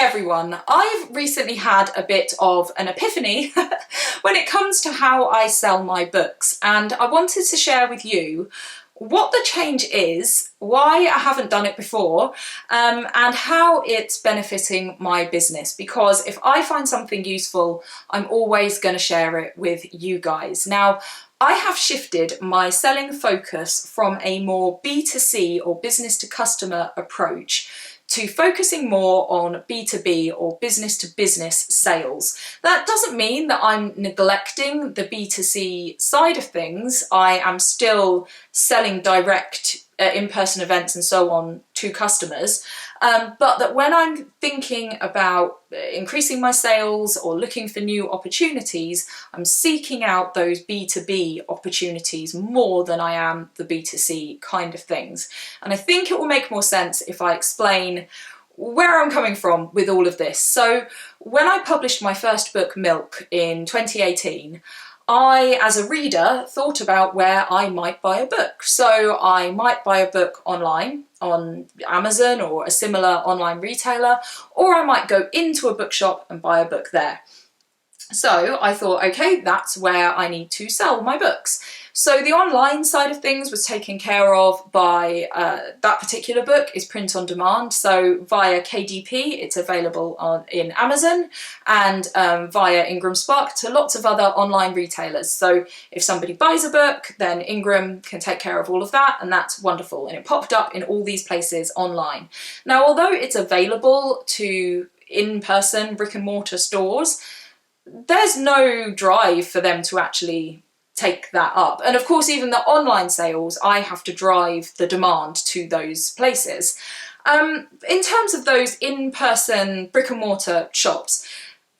everyone, I've recently had a bit of an epiphany when it comes to how I sell my books, and I wanted to share with you what the change is, why I haven't done it before, and how it's benefiting my business. Because if I find something useful, I'm always going to share it with you guys. Now, I have shifted my selling focus from a more B2C or business to customer approach to focusing more on B2B or business to business sales. That doesn't mean that I'm neglecting the B2C side of things. I am still selling direct in-person events and so on to customers, but that when I'm thinking about increasing my sales or looking for new opportunities, I'm seeking out those B2B opportunities more than I am the B2C kind of things. And I think it will make more sense if I explain where I'm coming from with all of this. So when I published my first book, Milk, in 2018, I, as a reader, thought about where I might buy a book. So I might buy a book online on Amazon or a similar online retailer, or I might go into a bookshop and buy a book there. So I thought, okay, that's where I need to sell my books. So the online side of things was taken care of by that particular book is print on demand. So via KDP, it's available in Amazon, and via Ingram Spark to lots of other online retailers. So if somebody buys a book, then Ingram can take care of all of that, and that's wonderful. And it popped up in all these places online. Now, although it's available to in-person brick and mortar stores, there's no drive for them to actually take that up. And of course, even the online sales, I have to drive the demand to those places. In terms of those in-person brick and mortar shops,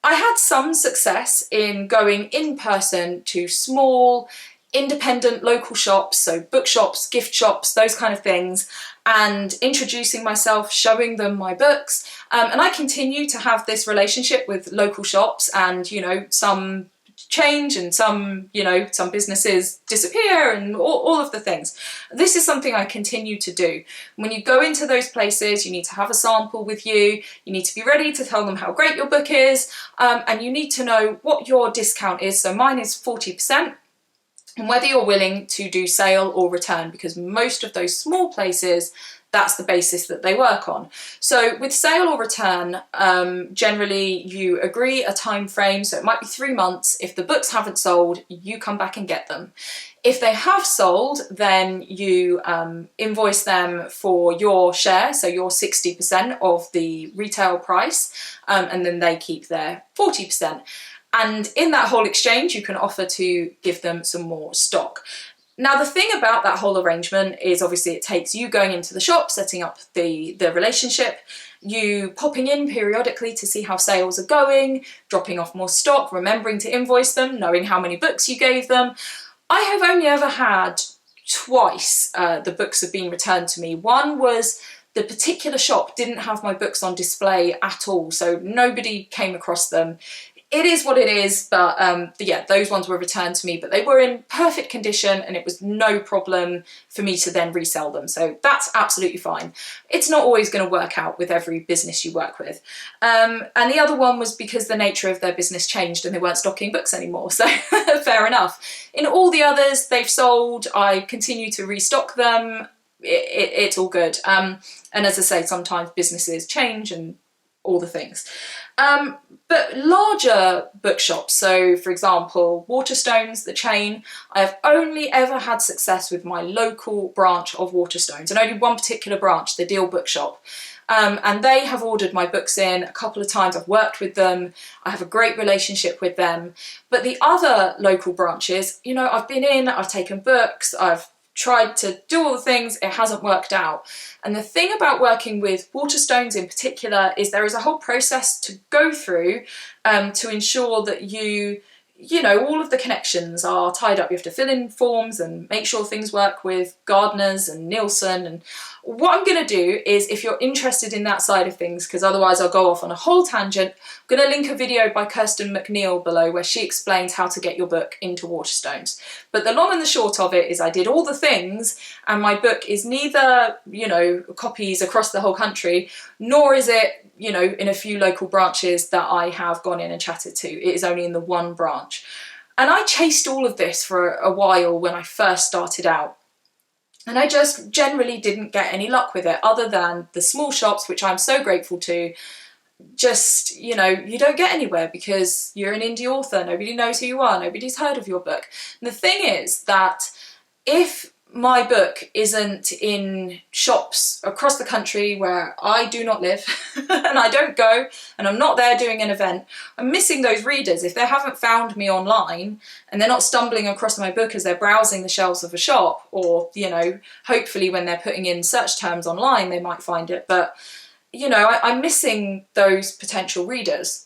I had some success in going in person to small, independent local shops, so bookshops, gift shops, those kind of things, and introducing myself, showing them my books. And I continue to have this relationship with local shops, and, you know, some change and some, you know, some businesses disappear and all of the things. This is something I continue to do. When you go into those places, you need to have a sample with you. You need to be ready to tell them how great your book is, and you need to know what your discount is. So mine is 40%. And whether you're willing to do sale or return, because most of those small places, that's the basis that they work on. So with sale or return, generally you agree a time frame. So it might be 3 months. If the books haven't sold, you come back and get them. If they have sold, then you invoice them for your share, so your 60% of the retail price, and then they keep their 40%. And in that whole exchange, you can offer to give them some more stock. Now, the thing about that whole arrangement is obviously it takes you going into the shop, setting up the relationship, you popping in periodically to see how sales are going, dropping off more stock, remembering to invoice them, knowing how many books you gave them. I have only ever had twice the books have been returned to me. One was the particular shop didn't have my books on display at all, so nobody came across them. It is what it is, but yeah, those ones were returned to me, but they were in perfect condition and it was no problem for me to then resell them. So that's absolutely fine. It's not always going to work out with every business you work with. And the other one was because the nature of their business changed and they weren't stocking books anymore. So fair enough. In all the others, they've sold. I continue to restock them. It's all good. And as I say, sometimes businesses change and all the things. But larger bookshops, so for example, Waterstones, the chain, I have only ever had success with my local branch of Waterstones, and only one particular branch, the Deal Bookshop. And they have ordered my books in a couple of times. I've worked with them. I have a great relationship with them. But the other local branches, you know, I've been in, I've taken books, I've tried to do all the things, it hasn't worked out. And the thing about working with Waterstones in particular is there is a whole process to go through to ensure that you you know, all of the connections are tied up. You have to fill in forms and make sure things work with gardeners and Nielsen. And what I'm going to do is, if you're interested in that side of things, because otherwise I'll go off on a whole tangent, I'm going to link a video by Kirsten McNeil below where she explains how to get your book into Waterstones. But the long and the short of it is I did all the things, and my book is neither, you know, copies across the whole country, nor is it, you know, in a few local branches that I have gone in and chatted to. It is only in the one branch. And I chased all of this for a while when I first started out. And I just generally didn't get any luck with it, other than the small shops, which I'm so grateful to. Just, you know, you don't get anywhere because you're an indie author. Nobody knows who you are. Nobody's heard of your book. And the thing is that if my book isn't in shops across the country where I do not live and I don't go and I'm not there doing an event, I'm missing those readers. If they haven't found me online and they're not stumbling across my book as they're browsing the shelves of a shop, or, you know, hopefully when they're putting in search terms online they might find it, but, you know, I'm missing those potential readers.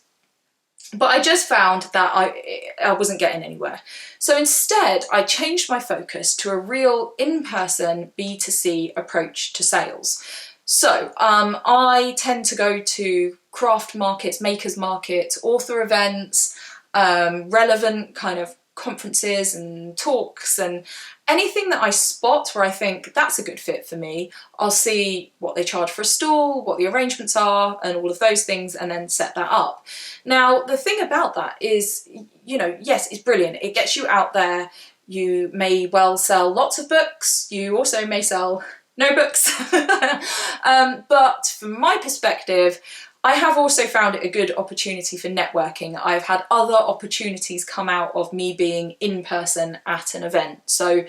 But I just found that I wasn't getting anywhere. So instead, I changed my focus to a real in-person B2C approach to sales. So I tend to go to craft markets, makers markets, author events, relevant kind of conferences and talks, and anything that I spot where I think that's a good fit for me, I'll see what they charge for a stall, what the arrangements are, and all of those things, and then set that up. Now, the thing about that is, you know, yes, it's brilliant. It gets you out there. You may well sell lots of books. You also may sell no books. But from my perspective, I have also found it a good opportunity for networking. I've had other opportunities come out of me being in person at an event. So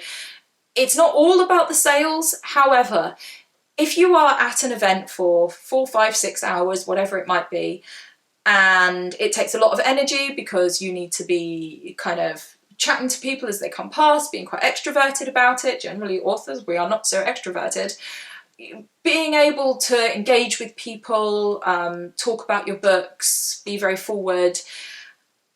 it's not all about the sales. However, if you are at an event for 4, 5, 6 hours, whatever it might be, and it takes a lot of energy because you need to be kind of chatting to people as they come past, being quite extroverted about it. Generally, authors, we are not so extroverted. Being able to engage with people, talk about your books, be very forward,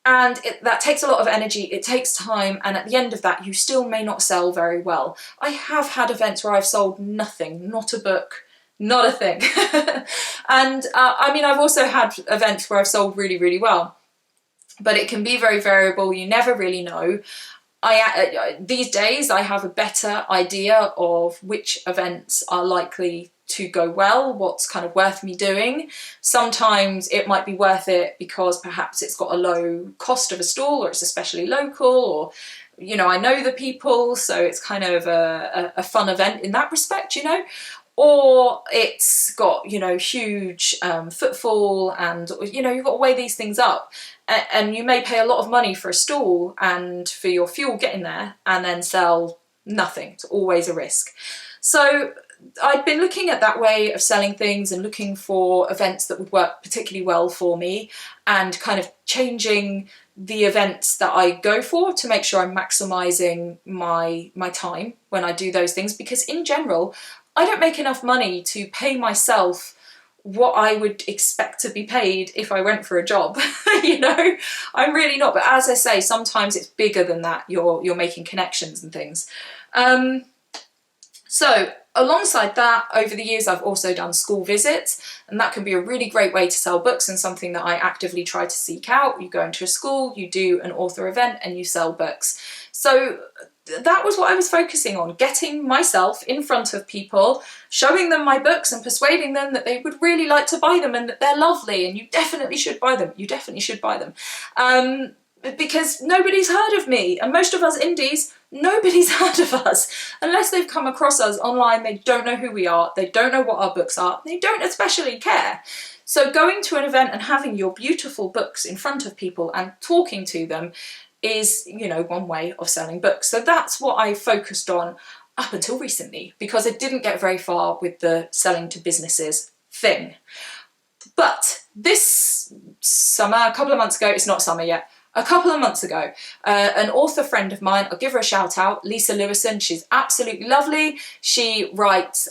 and that takes a lot of energy, it takes time, and at the end of that you still may not sell very well. I have had events where I've sold nothing, not a book, not a thing. And I mean, I've also had events where I've sold really, really well, but it can be very variable. You never really know. These days I have a better idea of which events are likely to go well, what's kind of worth me doing. Sometimes it might be worth it because perhaps it's got a low cost of a stall, or it's especially local, or, you know, I know the people, so it's kind of a fun event in that respect, you know. Or it's got, you know, huge footfall, and, you know, you've got to weigh these things up. And you may pay a lot of money for a stall and for your fuel getting there, and then sell nothing. It's always a risk. So I'd been looking at that way of selling things and looking for events that would work particularly well for me, and kind of changing the events that I go for to make sure I'm maximising my time when I do those things, because in general, I don't make enough money to pay myself what I would expect to be paid if I went for a job. You know, I'm really not. But as I say, sometimes it's bigger than that. You're making connections and things. So alongside that, over the years, I've also done school visits, and that can be a really great way to sell books, and something that I actively try to seek out. You go into a school, you do an author event, and you sell books. So that was what I was focusing on, getting myself in front of people, showing them my books and persuading them that they would really like to buy them and that they're lovely and you definitely should buy them. You definitely should buy them. Because nobody's heard of me, and most of us indies, nobody's heard of us. Unless they've come across us online, they don't know who we are, they don't know what our books are, they don't especially care. So going to an event and having your beautiful books in front of people and talking to them is, you know, one way of selling books. So that's what I focused on up until recently, because I didn't get very far with the selling to businesses thing. But this summer, a couple of months ago, it's not summer yet, a couple of months ago, an author friend of mine, I'll give her a shout out, Lisa Lewison. She's absolutely lovely. She writes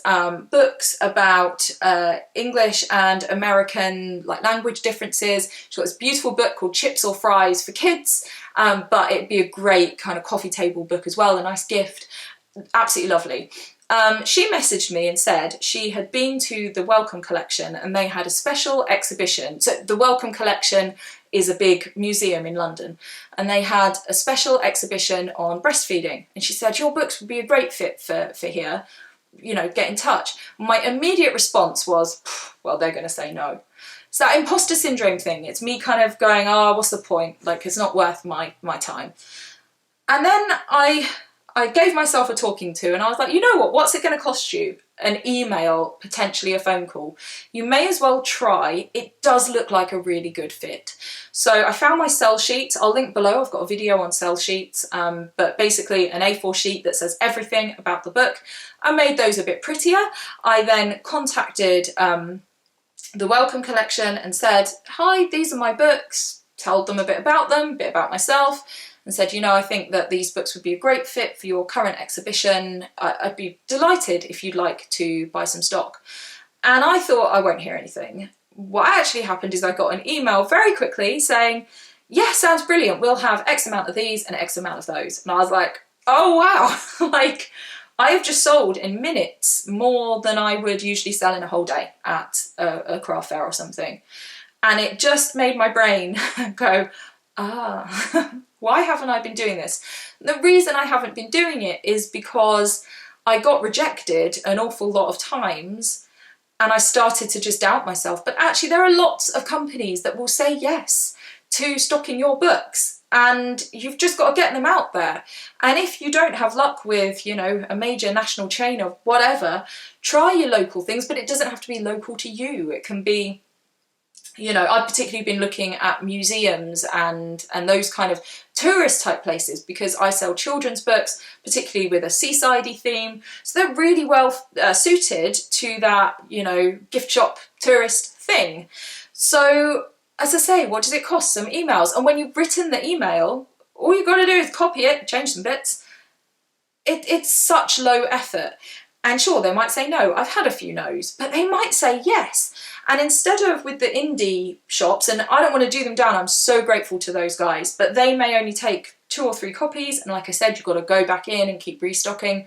books about English and American language differences. She's got this beautiful book called Chips or Fries for Kids, but it'd be a great kind of coffee table book as well, a nice gift. Absolutely lovely. She messaged me and said she had been to the Welcome Collection and they had a special exhibition. So the Welcome Collection is a big museum in London, and they had a special exhibition on breastfeeding. And she said, your books would be a great fit for here, you know, get in touch. My immediate response was, well, they're going to say no. It's that imposter syndrome thing. It's me kind of going, oh, what's the point? Like, it's not worth my time. And then I gave myself a talking to, and I was like, you know what, what's it going to cost you? An email, potentially a phone call. You may as well try. It does look like a really good fit. So I found my sell sheet. I'll link below. I've got a video on sell sheets, but basically an A4 sheet that says everything about the book. I made those a bit prettier. I then contacted the Welcome Collection and said, hi, these are my books. Told them a bit about them, a bit about myself, and said, you know, I think that these books would be a great fit for your current exhibition. I'd be delighted if you'd like to buy some stock. And I thought I won't hear anything. What actually happened is I got an email very quickly saying, yeah, sounds brilliant. We'll have X amount of these and X amount of those. And I was like, oh, wow. Like, I've just sold in minutes more than I would usually sell in a whole day at a craft fair or something. And it just made my brain go, why haven't I been doing this? The reason I haven't been doing it is because I got rejected an awful lot of times and I started to just doubt myself. But actually there are lots of companies that will say yes to stocking your books, and you've just got to get them out there. And if you don't have luck with, you know, a major national chain or whatever, try your local things, but it doesn't have to be local to you. It can be, you know, I've particularly been looking at museums and those kind of tourist type places because I sell children's books, particularly with a seasidey theme. So they're really well suited to that, you know, gift shop tourist thing. So as I say, what does it cost? Some emails. And when you've written the email, all you've got to do is copy it, change some bits. It's such low effort. And sure, they might say no. I've had a few no's, but they might say yes. And instead of with the indie shops, and I don't want to do them down, I'm so grateful to those guys, but they may only take 2 or 3 copies. And like I said, you've got to go back in and keep restocking.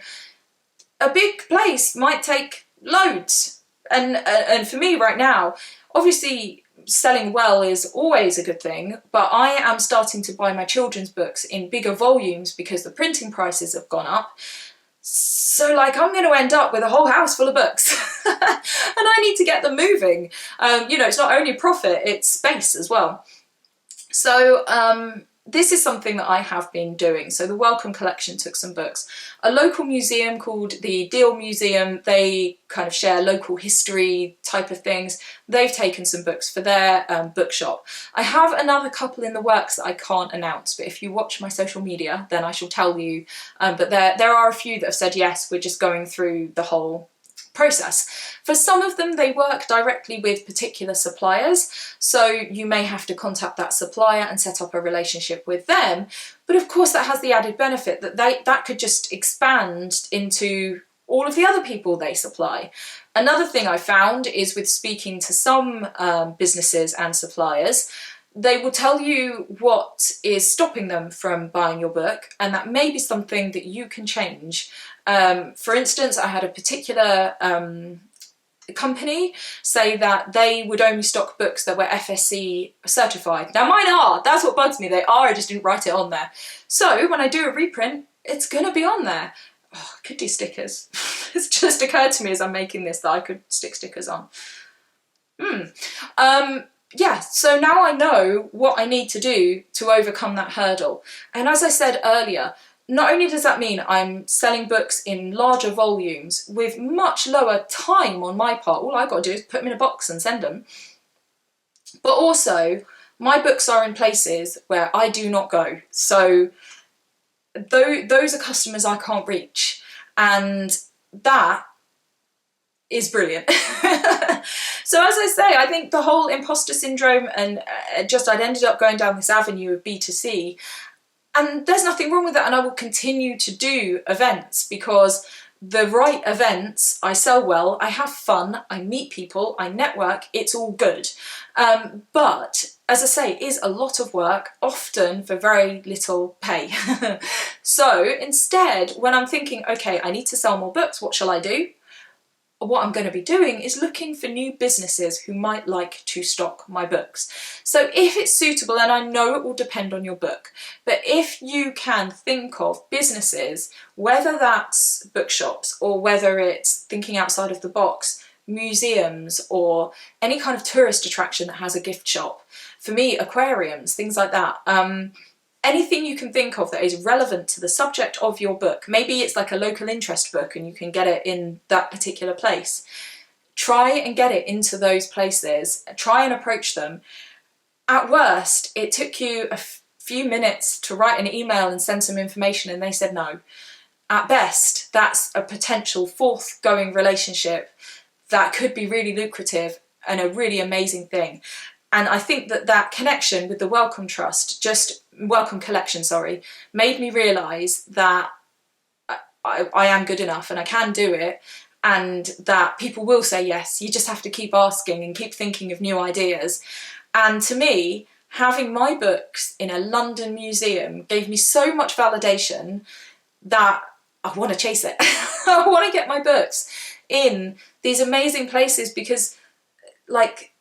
A big place might take loads. And for me right now, obviously selling well is always a good thing, but I am starting to buy my children's books in bigger volumes because the printing prices have gone up. So like I'm going to end up with a whole house full of books and I need to get them moving. You know, it's not only profit, it's space as well. So this is something that I have been doing. So the Welcome Collection took some books. A local museum called the Deal Museum, they kind of share local history type of things. They've taken some books for their bookshop. I have another couple in the works that I can't announce, but if you watch my social media, then I shall tell you. But there are a few that have said yes, we're just going through the whole process. For some of them, they work directly with particular suppliers, so you may have to contact that supplier and set up a relationship with them. But of course, that has the added benefit that that could just expand into all of the other people they supply. Another thing I found is with speaking to some businesses and suppliers, they will tell you what is stopping them from buying your book, and that may be something that you can change. For instance, I had a particular company say that they would only stock books that were FSC certified. Now mine are, that's what bugs me, they are, I just didn't write it on there. So when I do a reprint, it's gonna be on there. Oh, I could do stickers. It's just occurred to me as I'm making this that I could stick stickers on. Yeah, so now I know what I need to do to overcome that hurdle. And as I said earlier, not only does that mean I'm selling books in larger volumes with much lower time on my part, all I've got to do is put them in a box and send them, but also my books are in places where I do not go. So those are customers I can't reach, and that is brilliant. So as I say, I think the whole imposter syndrome and I'd ended up going down this avenue of B2C, and there's nothing wrong with that, and I will continue to do events because the right events, I sell well, I have fun, I meet people, I network, it's all good. But as I say, it is a lot of work, often for very little pay. So instead, when I'm thinking, okay, I need to sell more books, what shall I do? What I'm going to be doing is looking for new businesses who might like to stock my books. So if it's suitable, and I know it will depend on your book, but if you can think of businesses, whether that's bookshops or whether it's thinking outside of the box, museums or any kind of tourist attraction that has a gift shop, for me, aquariums, things like that, anything you can think of that is relevant to the subject of your book. Maybe it's like a local interest book and you can get it in that particular place. Try and get it into those places. Try and approach them. At worst, it took you a few minutes to write an email and send some information and they said no. At best, that's a potential forthgoing relationship that could be really lucrative and a really amazing thing. And I think that that connection with the Welcome Collection, made me realise that I am good enough and I can do it, and that people will say yes. You just have to keep asking and keep thinking of new ideas. And to me, having my books in a London museum gave me so much validation that I want to chase it. I want to get my books in these amazing places because, like,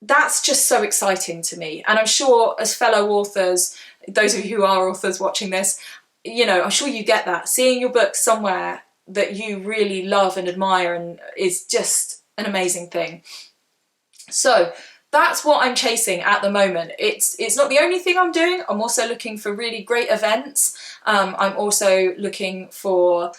that's just so exciting to me. And I'm sure as fellow authors, those of you who are authors watching this, you know, I'm sure you get that. Seeing your book somewhere that you really love and admire and is just an amazing thing. So that's what I'm chasing at the moment. It's not the only thing I'm doing. I'm also looking for really great events. I'm also looking for,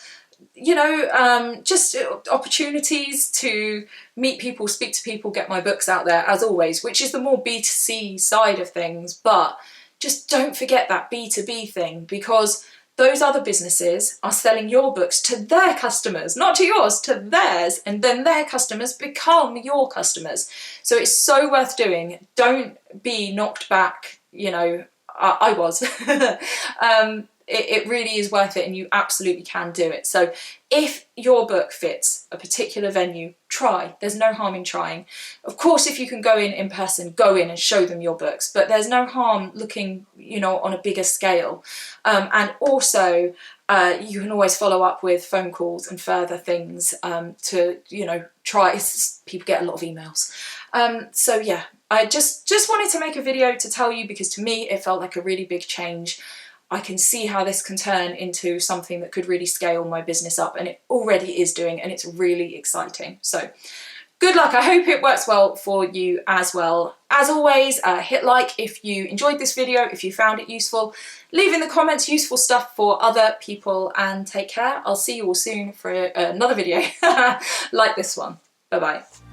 you know, just opportunities to meet people, speak to people, get my books out there, as always, which is the more B2C side of things. But just don't forget that B2B thing, because those other businesses are selling your books to their customers, not to yours, to theirs, and then their customers become your customers. So it's so worth doing. Don't be knocked back, you know, I was. It really is worth it and you absolutely can do it. So if your book fits a particular venue, try. There's no harm in trying. Of course, if you can go in person, go in and show them your books, but there's no harm looking, you know, on a bigger scale. And also, you can always follow up with phone calls and further things to, you know, try. People get a lot of emails. So yeah, I just wanted to make a video to tell you, because to me, it felt like a really big change. I can see how this can turn into something that could really scale my business up, and it already is doing, and it's really exciting. So good luck. I hope it works well for you as well. As always, hit like if you enjoyed this video, if you found it useful. Leave in the comments useful stuff for other people, and take care. I'll see you all soon for another video like this one. Bye-bye.